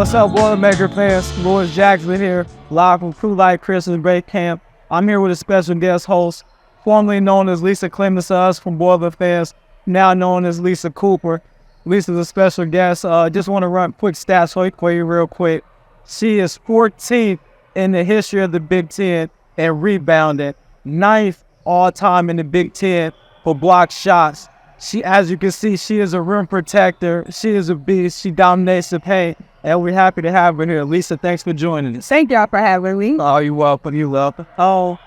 What's up, Boilermaker fans? Louis Jackson here, live from Crew Life Christmas Break Camp. I'm here with a special guest host, formerly known as Liza Cooper to us from Boiler fans, now known as Liza Cooper. Lisa's a special guest. Just want to run quick stats for you real quick. She is 14th in the history of the Big Ten and rebounding, 9th all-time in the Big Ten for block shots. She, as you can see, she is a rim protector. She is a beast. She dominates the paint, and we're happy to have her here. Lisa, thanks for joining us. Thank y'all for having me. Oh, you're welcome. You're welcome. Oh,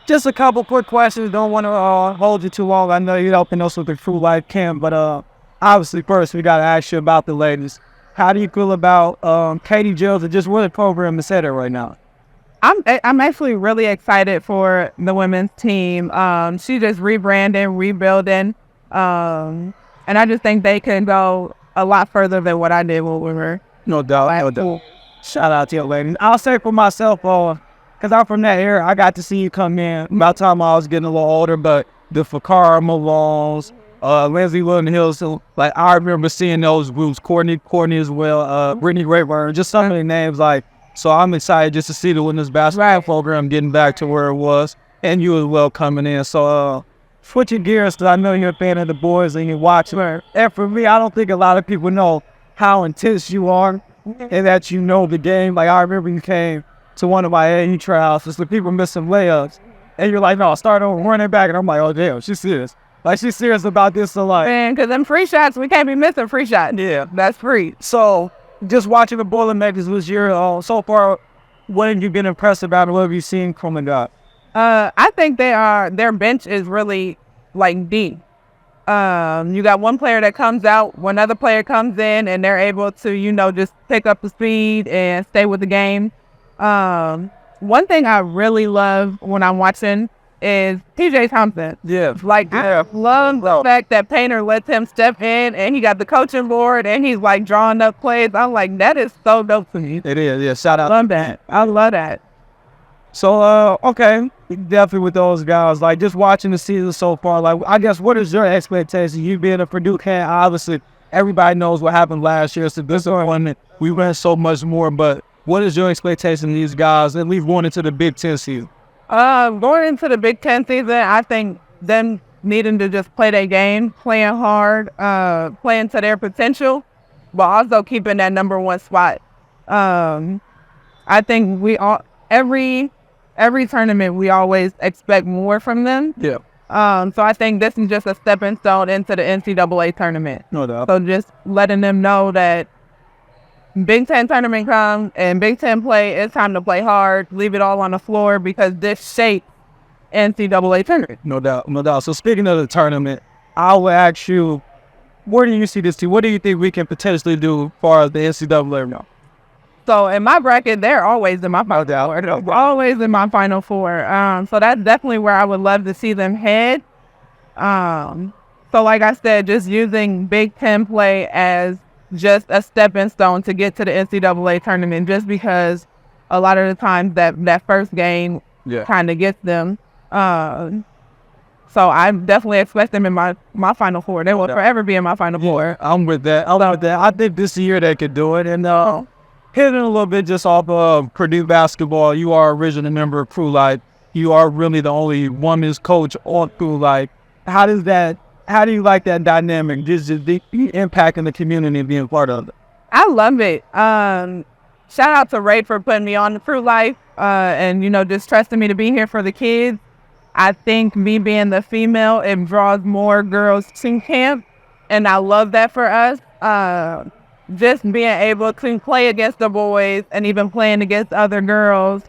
just a couple quick questions. Don't want to hold you too long. I know you're helping us with the Crew Life Camp, but obviously, first we got to ask you about the ladies. How do you feel about Katie Gills and just where the program is headed right now? I'm actually really excited for the women's team. She just rebranding, rebuilding, and I just think they can go a lot further than what I did when we were. No doubt. Shout out to you, ladies. I'll say for myself, because I'm from that era, I got to see you come in about the time I was getting a little older, but the Fakara Malones, Lindsay Wilden Hills, so, like I remember seeing those groups, Courtney as well, Brittany Rayburn, just some of the names so I'm excited just to see the women's basketball program getting back to where it was, and you as well coming in. So switching gears, because I know you're a fan of the boys and you watch them. And for me, I don't think a lot of people know how intense you are and that you know the game. Like I remember you came to one of my AU trials, just the people missing layups, and you're like, no, start over running back, and I'm like, oh damn, she's serious. Like she's serious about this, so like. Man, because them free shots, we can't be missing free shots. Yeah. That's free. So just watching the Boilermakers this year, so far, what have you been impressed about, or what have you seen from the guy? I think their bench is really like deep. You got one player that comes out, one other player comes in, and they're able to, just pick up the speed and stay with the game. One thing I really love when I'm watching is TJ Thompson. Yeah. I love the fact that Painter lets him step in and he got the coaching board and he's like drawing up plays. I'm like, that is so dope to me. It is, yeah. Shout out. I love that. So, okay, definitely with those guys, like just watching the season so far, like I guess what is your expectation? You being a Purdue fan, obviously everybody knows what happened last year, so this one we went so much more, but what is your expectation of these guys, at least going into the Big Ten season? Going into the Big Ten season, I think them needing to just play their game, playing hard, playing to their potential, but also keeping that number one spot. I think every tournament we always expect more from them. Yeah. So I think this is just a stepping stone into the NCAA tournament. No doubt. So just letting them know that Big Ten tournament comes and Big Ten play, it's time to play hard, leave it all on the floor because this shapes NCAA tournament. No doubt. So speaking of the tournament, I will ask you, where do you see this team? What do you think we can potentially do as far as the NCAA now? So in my bracket, they're always in my Final Four. They're always in my Final Four. So that's definitely where I would love to see them head. So like I said, just using Big Ten play as just a stepping stone to get to the NCAA tournament, just because a lot of the times that first game kind of gets them. So I definitely expect them in my Final Four. They will forever be in my Final Four. I'm with that. I think this year they could do it. And hitting a little bit just off of Purdue basketball, you are originally a member of Crew Life. You are really the only women's coach on Crew Life. How do you like that dynamic, just the impact in the community and being part of it? I love it. Shout out to Ray for putting me on the Crew Life and, just trusting me to be here for the kids. I think me being the female, it draws more girls to camp, and I love that for us. Just being able to play against the boys and even playing against other girls,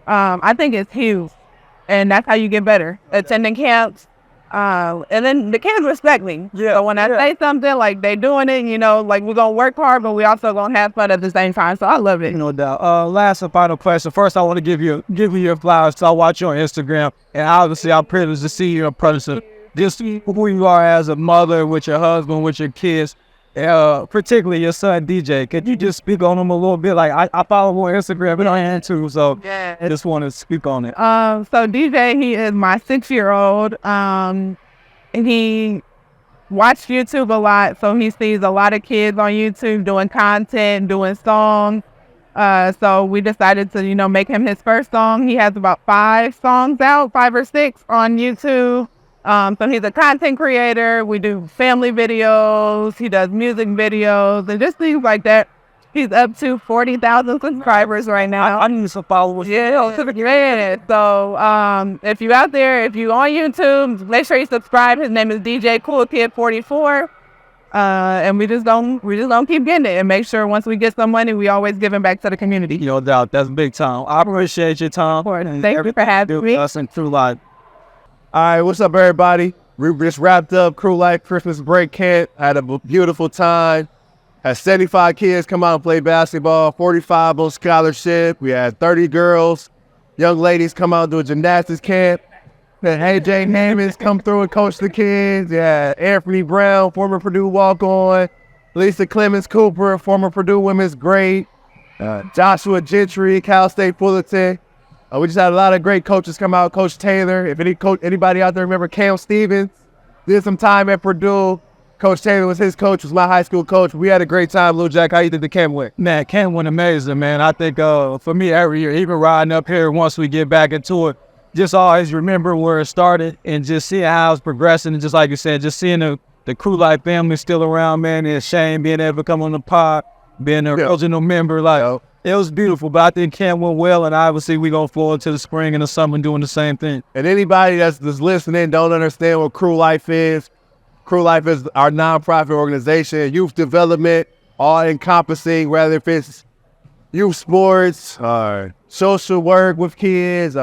I think it's huge, and that's how you get better. Attending camps. And then the kids respect me. Yeah. So when I say something, like they doing it, like we're going to work hard, but we also going to have fun at the same time. So I love it. No doubt. Last and final question. First, I want to give you your flowers. So I watch you on Instagram, and obviously I'm privileged to see you in person. Just who you are as a mother, with your husband, with your kids, particularly your son, DJ. Could you just speak on him a little bit? Like I follow him on Instagram, but I am too. So I just want to speak on it. So DJ, he is my 6-year-old. And watched YouTube a lot, so he sees a lot of kids on YouTube doing content, doing songs. So we decided to, make him his first song. He has about 5 songs out, 5 or 6 on YouTube. So he's a content creator. We do family videos. He does music videos and just things like that. He's up to 40,000 subscribers right now. I need some followers. Yeah. So if you out there, if you on YouTube, make sure you subscribe. His name is DJ Cool Kid 44. And we just don't keep getting it, and make sure once we get some money, we always give it back to the community. No doubt, that's big time. I appreciate your time. Thank you for having me. Us in True Life. All right, what's up, everybody? We just wrapped up Crew Life Christmas break camp. Had a beautiful time. Had 75 kids come out and play basketball, 45 on scholarship. We had 30 girls, young ladies come out and do a gymnastics camp. Then AJ Hammonds come through and coach the kids. Yeah, Anfernee Brown, former Purdue walk-on. Liza Cooper, former Purdue women's great. Joshua Gentry, Cal State Fullerton. We just had a lot of great coaches come out. Coach Taylor, if anybody out there remember Cam Stevens, did some time at Purdue. Coach Taylor was his coach, was my high school coach. We had a great time. Lil Jack, how you think the camp went? Man, camp went amazing, man. I think for me every year, even riding up here once we get back into it, just always remember where it started and just seeing how it's progressing. And just like you said, just seeing the Crew Life family still around, man. It's a shame being able to come on the pod, being an original member. It was beautiful, but I think camp went well, and obviously we're going forward to the spring and the summer doing the same thing. And anybody that's listening don't understand what Crew Life is. Crew Life is our nonprofit organization, youth development, all encompassing, whether if it's youth sports, social work with kids,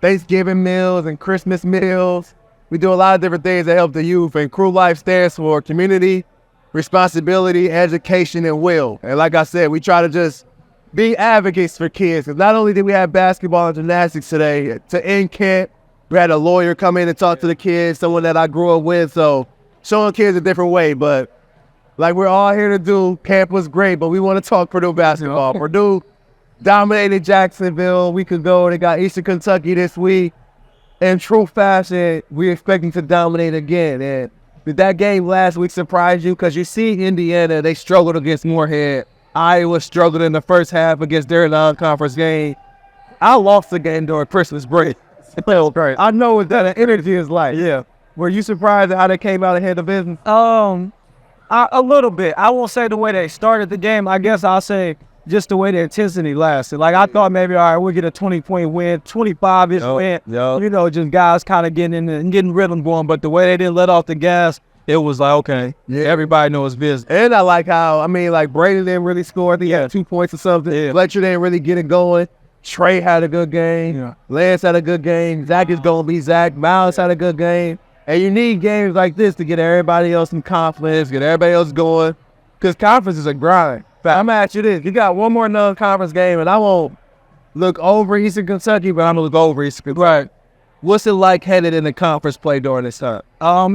Thanksgiving meals and Christmas meals. We do a lot of different things that help the youth, and Crew Life stands for community, responsibility, education, and will. And like I said, we try to just be advocates for kids, because not only did we have basketball and gymnastics today, to end camp, we had a lawyer come in and talk to the kids, someone that I grew up with, so showing kids a different way. But like we're all here to do, camp was great, but we want to talk Purdue basketball. Purdue dominated Jacksonville. We could go. They got Eastern Kentucky this week. In true fashion, we're expecting to dominate again. And did that game last week surprise you? Because you see Indiana, they struggled against Moorhead. Iowa struggled in the first half against their non-conference game. I lost the game during Christmas break. It felt great. I know what that energy is like. Yeah. Were you surprised at how they came out ahead of business? A little bit. I won't say the way they started the game. I guess I'll say just the way the intensity lasted. Like, I thought maybe, all right, we'll get a 20-point win, 25-ish win. Yep. Just guys kind of getting in and getting rhythm going. But the way they didn't let off the gas, it was like, okay, everybody knows business. And I like how, Brady didn't really score. I think he had 2 points or something. Yeah. Fletcher didn't really get it going. Trey had a good game. Yeah. Lance had a good game. Zach is going to be Zach. Miles had a good game. And you need games like this to get everybody else some confidence, get everybody else going. Because conference is a grind. But I'm going to ask you this. You got one more non-conference game, and I won't look over Eastern Kentucky, but I'm going to look over Eastern Kentucky. Right. What's it like headed in the conference play during this time?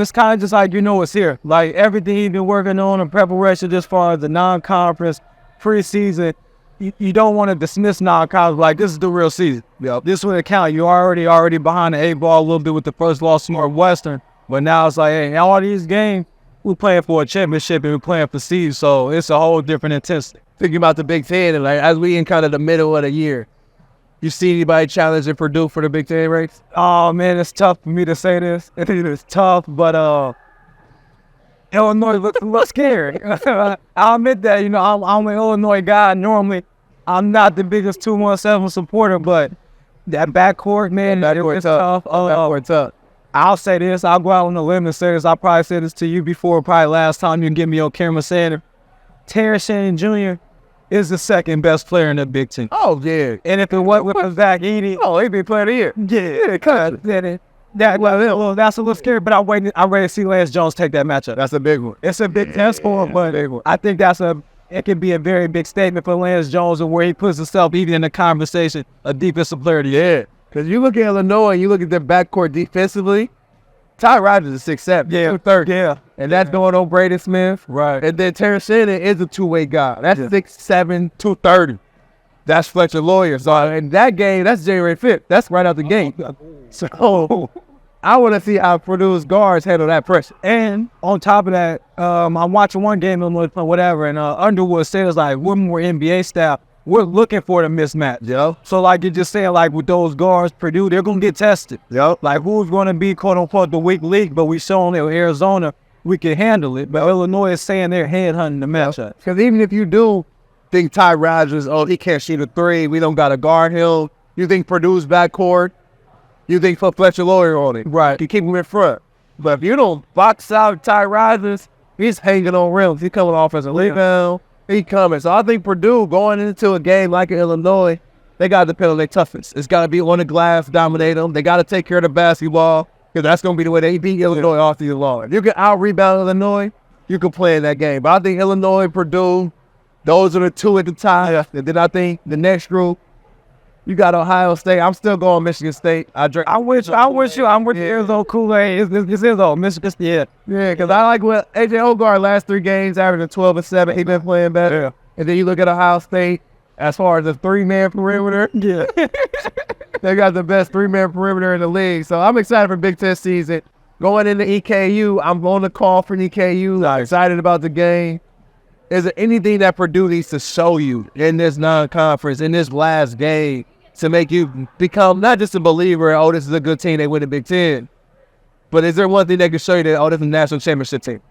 It's kind of just like, it's here. Like, everything you've been working on in preparation as far as the non-conference, preseason, you don't want to dismiss non-conference. Like, this is the real season. Yep. This would count. You're already behind the 8 ball a little bit with the first loss to Northwestern. But now it's like, hey, all these games, we're playing for a championship and we're playing for seeds. So it's a whole different intensity. Thinking about the Big Ten, and as we in kind of the middle of the year, you see anybody challenging Purdue for the Big Ten race? Oh, man, it's tough for me to say this. It's tough, but Illinois looks a little scary. I'll admit that, I'm an Illinois guy. Normally, I'm not the biggest 217 supporter, but that backcourt, man, it's tough. Backcourt's tough. I'll say this. I'll go out on a limb and say this. I'll probably say this to you before, probably last time you get me on camera saying it. Terrence Shannon Jr. is the second best player in the Big Ten. Oh, yeah. And if it wasn't with Zach Edey, he'd be player of the year. Yeah, that's a little scary, but I'm ready to see Lance Jones take that matchup. That's a big one. It's a big test for him, but I think it can be a very big statement for Lance Jones and where he puts himself even in the conversation, a defensive player of the year. Yeah, because you look at Illinois and you look at their backcourt defensively, Ty Rogers is 6'7", 230. Yeah. And that's going on Braden Smith. Right. And then Terrence Shannon is a two-way guy. That's 6'7", 230. That's Fletcher Lawyer. So in that game, that's January 5th. That's right out the gate. So I want to see how Purdue's guards handle that pressure. And on top of that, I'm watching one game, whatever, and Underwood says, like, we're more NBA staff. We're looking for the mismatch. Yo. So, like, you're just saying, like, with those guards, Purdue, they're going to get tested. Yo. Like, who's going to be, quote-unquote, the weak link, but we shown that with Arizona, we can handle it. But Illinois is saying they're headhunting the matchup. Because even if you do think Ty Rodgers, he can't shoot a three, we don't got to guard him, you think Purdue's backcourt, you think put Fletcher Lawyer on it. Right. You keep him in front. But if you don't box out Ty Rodgers, he's hanging on rims. He's coming off as a rebound. He coming. So I think Purdue going into a game like Illinois, they got to depend on their toughness. It's got to be on the glass, dominate them. They got to take care of the basketball because that's going to be the way they beat Illinois all season long. If you can out-rebound Illinois, you can play in that game. But I think Illinois, Purdue, those are the two at the top. And then I think the next group, you got Ohio State. I'm still going Michigan State. I'm with you. I'm with you, though, Kool-Aid. This is, though, Michigan State. Yeah, because I like what A.J. Hogarth last 3 games, averaging 12 and 7. He been playing better. Yeah. And then you look at Ohio State, as far as the 3-man perimeter. Yeah. They got the best 3-man perimeter in the league. So I'm excited for Big Ten season. Going into EKU, I'm on the call for EKU. I'm excited about the game. Is there anything that Purdue needs to show you in this non-conference, in this last game, to make you become not just a believer, this is a good team, they win the Big Ten, but is there one thing they can show you that, this is a national championship team?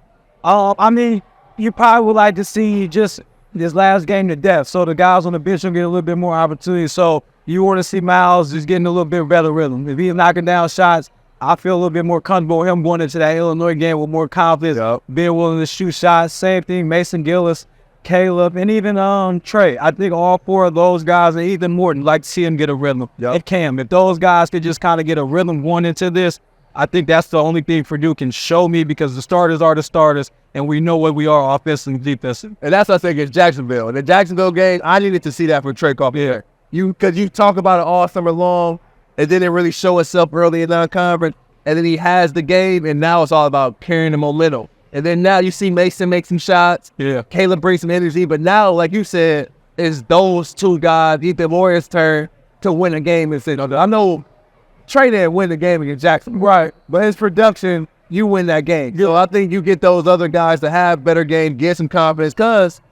I mean, you probably would like to see just this last game to death, so the guys on the bench will get a little bit more opportunity. So you want to see Miles just getting a little bit better rhythm. If he's knocking down shots, I feel a little bit more comfortable with him going into that Illinois game with more confidence, being willing to shoot shots. Same thing, Mason Gillis, Caleb, and even Trey. I think all 4 of those guys, and Ethan Morton, like to see him get a rhythm. And Cam, if those guys could just kind of get a rhythm going into this, I think that's the only thing Purdue can show me, because the starters are the starters, and we know what we are offensively and defensively. And that's what I think against Jacksonville. In the Jacksonville game, I needed to see that from Trey Carpenter. Because you talk about it all summer long, and then it really show itself early in non-conference, and then he has the game, and now it's all about carrying the momentum. And then now you see Mason make some shots. Yeah. Caleb brings some energy. But now, like you said, it's those 2 guys, Ethan Warrior's turn to win a game. And I know Trey didn't win the game against Jackson. Right. But his production, you win that game. So I think you get those other guys to have better game, get some confidence, because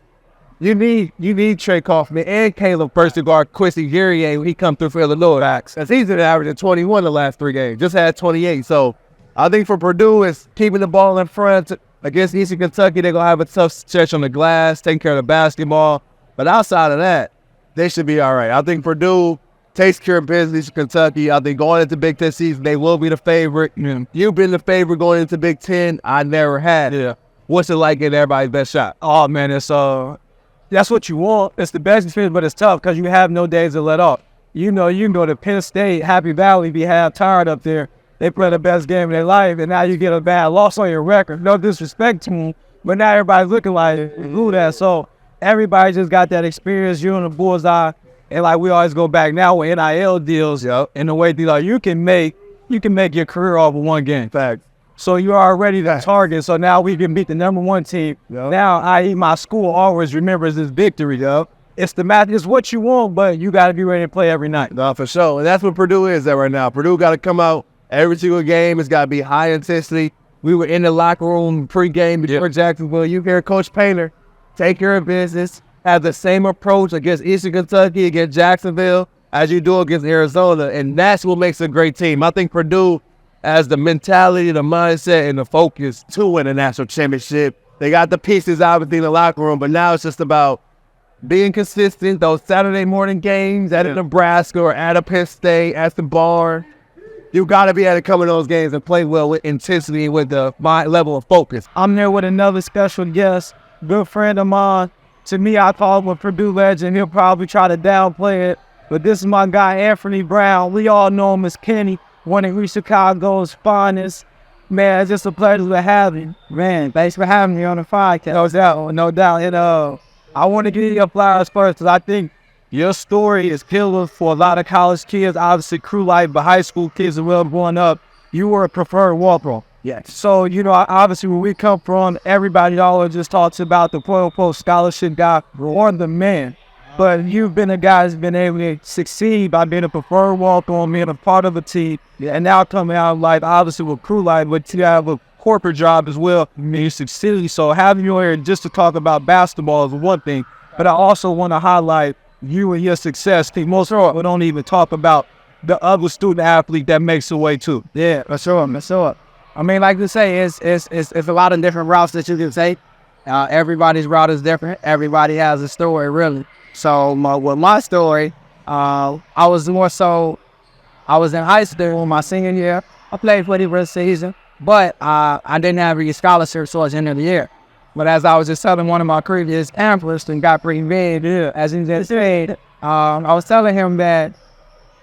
you need Trey Kaufman and Caleb first to guard Quincy Guerrier when he come through for Illinois. Because he's been averaging 21 the last 3 games. Just had 28. So I think for Purdue, it's keeping the ball in front. Against Eastern Kentucky, they're going to have a tough stretch on the glass, taking care of the basketball. But outside of that, they should be all right. I think Purdue takes care of business in Kentucky. I think going into Big Ten season, they will be the favorite. You've been the favorite going into Big Ten. I never had. Yeah. What's it like getting everybody's best shot? Oh, man, it's that's what you want. It's the best experience, but it's tough because you have no days to let off. You can go to Penn State, Happy Valley, be half tired up there. They play the best game of their life, and now you get a bad loss on your record. No disrespect to them, but now everybody's looking like, who that? So everybody just got that experience. You're in the bullseye, and like we always go back now with NIL deals, and the way you can make your career off of one game. Fact. So you're already the target. So now we can beat the number 1 team. Now, i.e., my school always remembers this victory, It's the match. It's what you want, but you got to be ready to play every night. No, for sure. And that's what Purdue is at right now. Purdue got to come out every single game. It's got to be high intensity. We were in the locker room pregame before Jacksonville. You hear Coach Painter take care of business, have the same approach against Eastern Kentucky, against Jacksonville, as you do against Arizona. And that's what makes a great team. I think Purdue has the mentality, the mindset, and the focus to win a national championship. They got the pieces obviously in the locker room, but now it's just about being consistent. Those Saturday morning games at Nebraska or at a Penn State, at the barn. You got to be able to come in those games and play well with intensity and with the level of focus. I'm there with another special guest, good friend of mine. To me, I call him a Purdue legend. He'll probably try to downplay it, but this is my guy, Anfernee Brown. We all know him as Kenny, one of Chicago's finest. Man, it's just a pleasure to have you. Man, thanks for having me on the podcast. No doubt. And I want to give you your flowers first, because I think your story is killer for a lot of college kids, obviously crew life, but high school kids as well growing up. You were a preferred walk-on. Yes. So, obviously where we come from, everybody always just talks about the quote-unquote scholarship guy or the man. but you've been a guy that's been able to succeed by being a preferred walk-on, being a part of a team, and now coming out of life, obviously with crew life, but you have a corporate job as well, and you succeed. So having you here just to talk about basketball is one thing, but I also want to highlight you and your success. Most people don't even talk about the other student athlete that makes the way too. Yeah, for sure. I mean, like you say, it's a lot of different routes that you can take. Everybody's route is different. Everybody has a story, really. So with my story, I was in high school my senior year. I played for the rest of the season, but I didn't have any scholarships towards the end of the year. But as I was just telling one of my previous analysts and got pretty big, as he just said, I was telling him that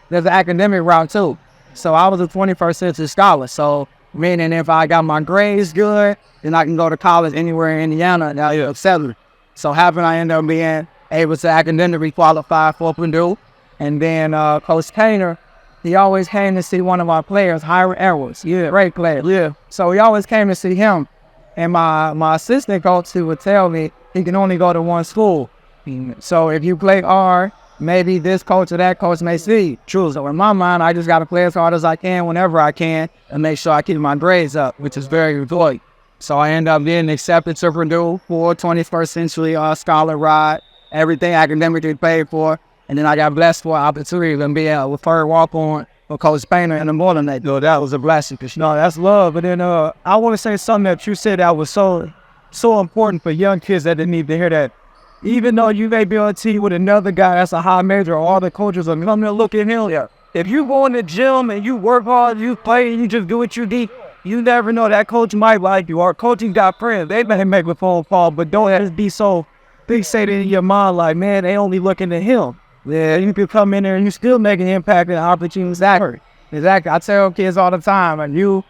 there's an academic route too. So I was a 21st century scholar. So meaning if I got my grades good, then I can go to college anywhere in Indiana, etc. So I ended up being able to academically qualify for Purdue. And then Coach Kaner, he always came to see one of our players, Hiram Edwards. Yeah, great player. Yeah. So he always came to see him. And my assistant coach, he would tell me he can only go to one school. So if you play hard, maybe this coach or that coach may see. True. So in my mind, I just got to play as hard as I can whenever I can and make sure I keep my grades up, which is very important. So I end up being accepted to Purdue for 21st century scholar ride, everything academically paid for. And then I got blessed for an opportunity to be a referred walk-on for Coach Painter and the Boilermaker. No, that was a blessing. No, that's love. But then I want to say something that you said that was so important for young kids that didn't need to hear that. Even though you may be on a team with another guy that's a high major, or all the coaches are coming to look at him. Yeah. If you go in the gym and you work hard, you play, and you just do what you do, you never know that coach might like you. Or coaching got friends. They may make a phone call, but don't just be so fixated in your mind like, man, they only looking at him. Yeah, you could come in there and you still make an impact and opportunity. Exactly. I tell kids all the time, and you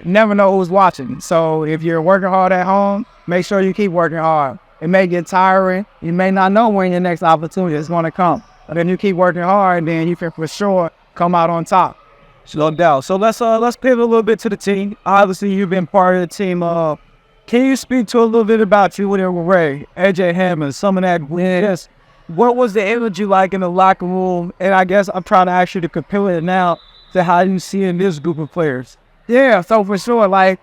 never know who's watching. So if you're working hard at home, make sure you keep working hard. It may get tiring. You may not know when your next opportunity is going to come. But then you keep working hard, then you can for sure come out on top. No doubt. So let's pivot a little bit to the team. Obviously, you've been part of the team. Can you speak to a little bit about you with Ray, AJ Hammond, some of that? Yes. What was the energy like in the locker room? And I guess I'm trying to ask you to compare it now to how you see in this group of players. Yeah, so for sure, like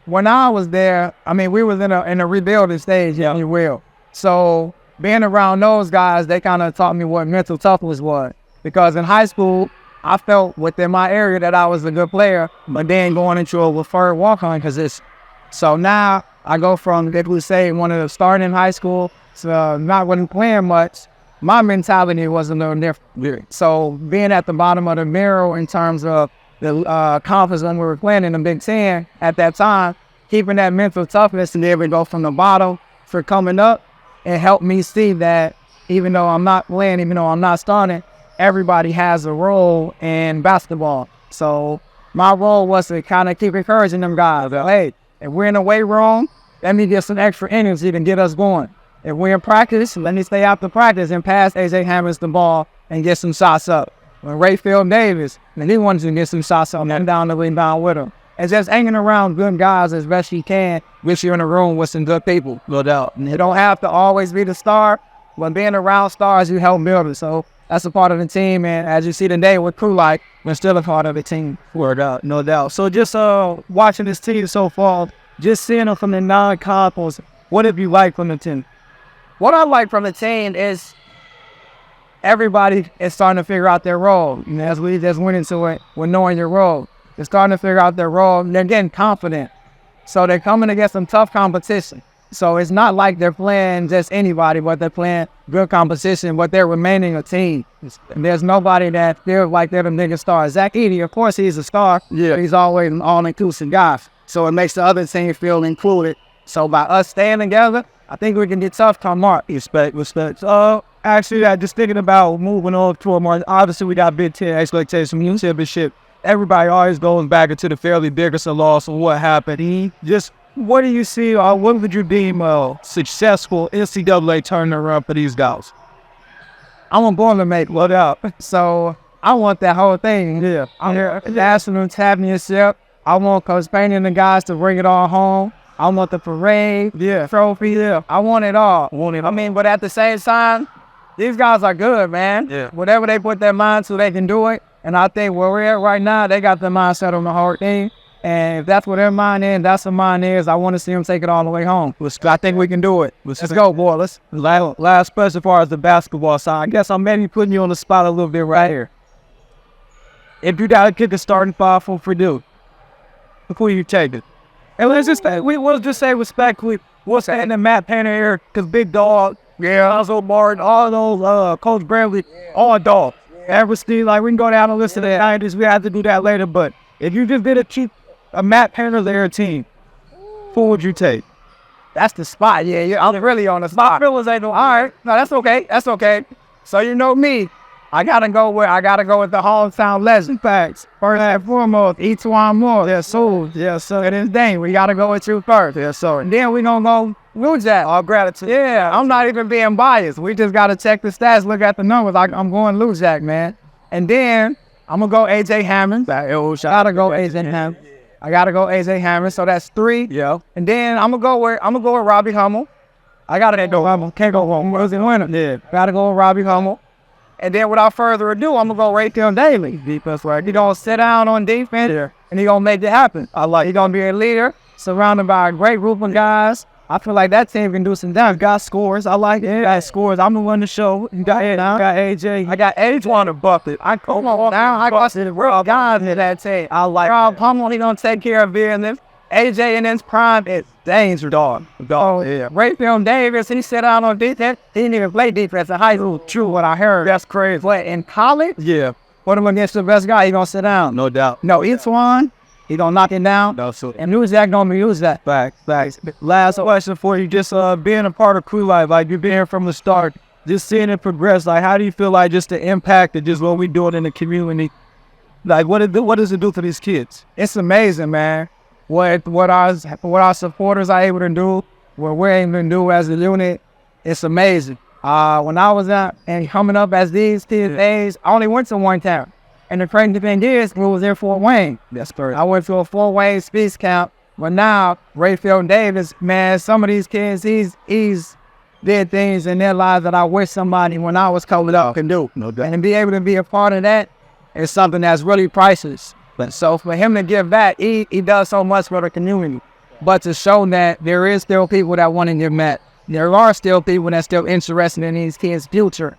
when I was there, I mean, we was in a rebuilding stage, if you will. So being around those guys, they kind of taught me what mental toughness was. Because in high school, I felt within my area that I was a good player, but then going into a referred walk-on position. So now I go from, people say, one of the starting in high school, so not wasn't playing much. My mentality was a little different. So being at the bottom of the barrel in terms of the conference when we were playing in the Big Ten at that time, keeping that mental toughness and be able to go from the bottom for coming up, it helped me see that even though I'm not playing, even though I'm not starting, everybody has a role in basketball. So my role was to kind of keep encouraging them guys. Hey, if we're in the weight room, let me get some extra energy to get us going. If we're in practice, let me stay after practice and pass AJ Hammond the ball and get some shots up. When Raphael Davis, and he wanted to get some shots up and down the rebound with him. And just hanging around good guys as best you can, which you're in a room with some good people, no doubt. And you don't have to always be the star, but being around stars, you help build it. So that's a part of the team, and as you see today with Crew Life, we're still a part of the team. Word out, no doubt. So just watching this team so far, just seeing them from the non-conference, what have you liked from the team? What I like from the team is everybody is starting to figure out their role. You know, as we just went into it, with knowing your role. They're starting to figure out their role, and they're getting confident. So they're coming against some tough competition. So it's not like they're playing just anybody, but they're playing good competition, but they're remaining a team. And there's nobody that feels like they're the biggest star. Zach Edey, of course, he's a star. Yeah. He's always an all-inclusive guy. So it makes the other team feel included. So by us staying together, I think we can get tough come March. Respect. Actually, I just thinking about moving on to a more, obviously we got Big Ten expectations from you championship. Everybody always goes back into the fairly biggest loss and what happened. Just what do you see, or what would you deem a successful NCAA tournament run for these guys? I'm a Boilermaker, what up? So I want that whole thing. Yeah. I'm here, national championship. I want Coach Painter and the guys to bring it all home. I want the parade, trophy. Yeah. I want it all. I mean, but at the same time, these guys are good, man. Yeah. Whatever they put their mind to, they can do it. And I think where we're at right now, they got their mindset on the hard thing. And if that's what their mind is, that's what mine is. I want to see them take it all the way home. I think we can do it. Let's go, boy. Last question as far as the basketball side. I guess I'm maybe putting you on the spot a little bit right here. If you got to kick a starting five for Purdue, who you take it? And we'll just say respectfully, what's in the Matt Painter here? Because Big Dog, Alonzo Martin, all those, Coach Bradley, all dogs. Eversteen, like we can go down and listen to the 90s. We have to do that later. But if you just did keep a Matt Painter there team, who would you take? That's the spot. Yeah, I'm really on the spot. All right. No, that's okay. That's okay. So you know me. I gotta go with the hometown legend. Facts. First and foremost, Etuan Moore. Yes, so. Yes, sir. It is dang. We gotta go with you first. Yes, sir. And then we gonna go Blue Jack. All gratitude. Yeah, I'm not even being biased. We just gotta check the stats, look at the numbers. I'm going Blue Jack, man. And then I'm gonna go AJ Hammond. I gotta go AJ Hammond. I gotta go AJ Hammond. So that's 3. Yeah. And then I'm gonna go with Robbie Hummel. I gotta go Hummel. Can't go home. Was the winner? Yeah. Gotta go with Robbie Hummel. And then without further ado, I'm gonna go Raphael Daly. Defense work. He gonna sit down on defense and he gonna make it happen. He gonna be a leader, surrounded by a great group of guys. I feel like that team can do some damage. Got scores. I like it. Got scores. I'm the one to show. You got AJ. I got AJ to bucket. Come on now. I got the real guys in that team. I like Rob Hummel. He gonna take care of business. AJ in his prime is danger dog. Yeah. Raphael Davis, he sit down on defense. He didn't even play defense in high school. True, what I heard. That's crazy. But in college, put him against the best guy, he gonna sit down. No doubt. No, Etuan, he gonna knock it down. No, so. And Newsjack gonna use that. Facts. Last question for you, just being a part of crew life, like you've been here from the start, just seeing it progress, like how do you feel like just the impact of just what we doing in the community? Like what does it do for these kids? It's amazing, man. What our supporters are able to do, what we're able to do as a unit, it's amazing. When I was out and coming up as these kids' age, I only went to one town. And the crazy thing is, we was there Fort Wayne. That's correct. I went to a Fort Wayne speech camp, but now Raphael Davis, man, some of these kids, he's did things in their lives that I wish somebody when I was coming up can do. No doubt. And to be able to be a part of that is something that's really priceless. But so for him to give back, he does so much for the community. But to show that there is still people that want to get met. There are still people that's still interested in these kids' future.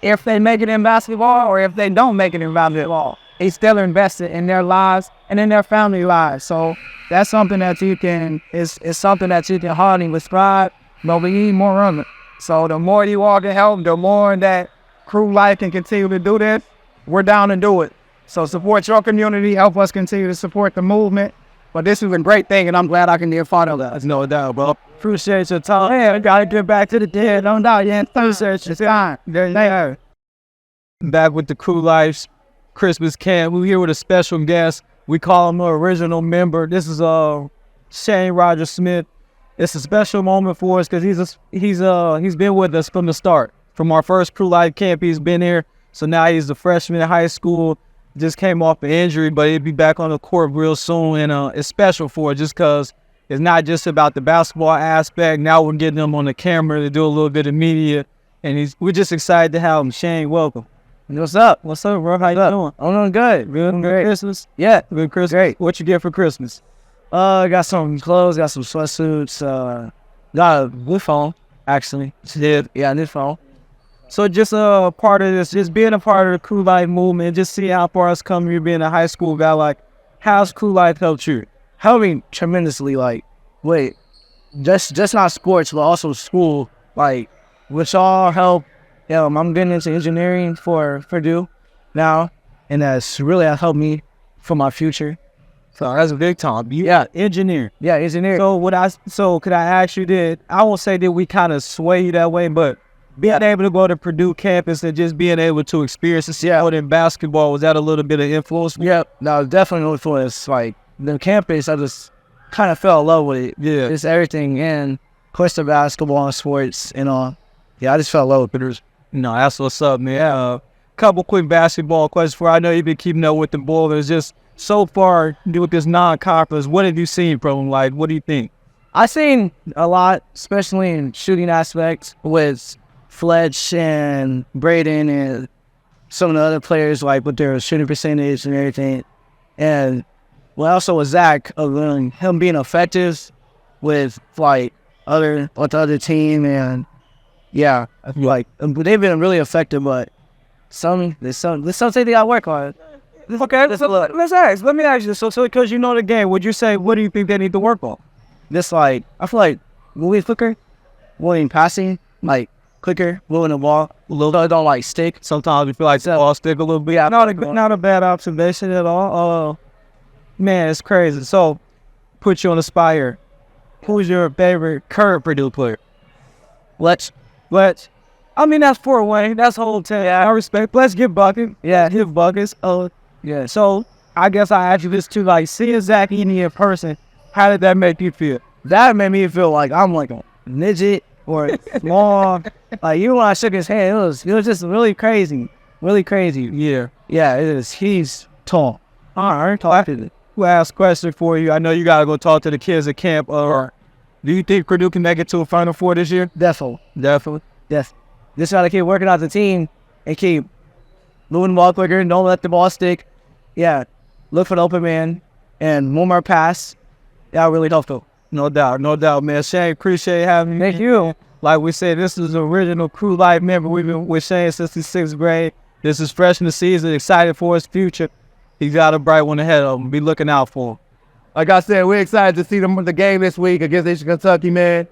If they make it in basketball or if they don't make it in basketball, they still invested in their lives and in their family lives. So that's something that you can, is something that you can hardly describe, but we need more of it. So the more you all can help, the more that crew life can continue to do this, we're down to do it. So support your community, help us continue to support the movement. But this is a great thing, and I'm glad I can be a part of that. That's no doubt, bro. Appreciate your time. Yeah, I gotta get back to the dead. Don't doubt, yeah. Appreciate your time. Back with the Crew Life's Christmas camp. We're here with a special guest. We call him an original member. This is Shane Roger Smith. It's a special moment for us because he's been with us from the start. From our first Crew Life camp, he's been here. So now he's a freshman in high school. Just came off an injury, but he'll be back on the court real soon. And it's special for it just because it's not just about the basketball aspect. Now we're getting him on the camera to do a little bit of media. And we're just excited to have him. Shane, welcome. What's up? What's up, bro? How you doing? I'm doing good. Good Christmas? Yeah. Good Christmas? Great. What you get for Christmas? I got some clothes, got some sweatsuits, got a new phone, actually. Yeah, new phone. So just a part of this, just being a part of the Crew Life movement, just see how far it's come. You being a high school guy, like, how's Crew Life helped you? Helped me tremendously, just not sports, but also school, which all help. I'm getting into engineering for Purdue now, and that's really helped me for my future. So that's a big time. Engineer. Yeah, engineer. So could I ask you I won't say that we kind of sway you that way, but being able to go to Purdue campus and just being able to experience and see out in basketball, was that a little bit of influence? Yeah, no, definitely influence. The campus, I just kind of fell in love with it. Yeah. Just everything in, push the basketball and sports and all. Yeah, I just fell in love with Purdue. No, that's what's up, man. Couple quick basketball questions for I know you've been keeping up with the Boilers. Just so far with this non-conference, what have you seen from them? What do you think? I've seen a lot, especially in shooting aspects with Fletch and Braden and some of the other players, like with their shooting percentage and everything. And also with Zach, him being effective with like the other team, and yeah, like they've been really effective, but some say they got to work on it. Okay, so let me ask you, so because you know the game, would you say, what do you think they need to work on? This, like, I feel like moving quicker, moving passing, like quicker, moving the ball a little bit, don't like stick. Sometimes you feel like the ball stick a little bit. Yeah, Not a bad observation at all. Man, it's crazy. So, put you on the spot here. Who's your favorite current Purdue player? Let's. I mean, that's Fort Wayne. That's whole team. Yeah, I respect. Let's get buckets. Yeah, hit buckets. yeah. So, I guess I asked you this too. Like, seeing Zach Edey in person, how did that make you feel? That made me feel like I'm like a midget or small. Like, even when I shook his hand, it was just really crazy. Really crazy. Yeah. Yeah, it is. He's tall. All right. Last question for you. I know you got to go talk to the kids at camp. Do you think Purdue can make it to a Final Four this year? Definitely. Yes. Just gotta keep working out the team and keep moving the ball quicker. Don't let the ball stick. Yeah. Look for the open man and one more pass. Yeah, really helpful. No doubt, man. Shane, appreciate having me. Thank you. Like we said, this is the original Crew Life member. We've been with Shane since the 6th grade. This is freshman season. Excited for his future. He's got a bright one ahead of him. Be looking out for him. Like I said, we're excited to see the game this week against Eastern Kentucky, man.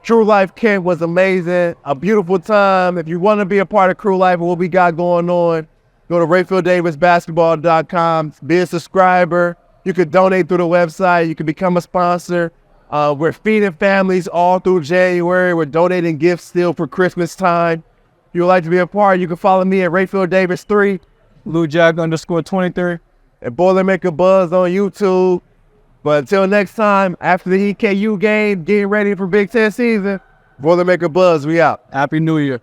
True Life Camp was amazing. A beautiful time. If you want to be a part of Crew Life and what we got going on, go to RaphaelDavisBasketball.com. Be a subscriber. You could donate through the website. You can become a sponsor. We're feeding families all through January. We're donating gifts still for Christmas time. If you would like to be a part, you can follow me at RaphaelDavis3. LouJack_23. And Boilermaker Buzz on YouTube. But until next time, after the EKU game, getting ready for Big Ten season, Boilermaker Buzz, we out. Happy New Year.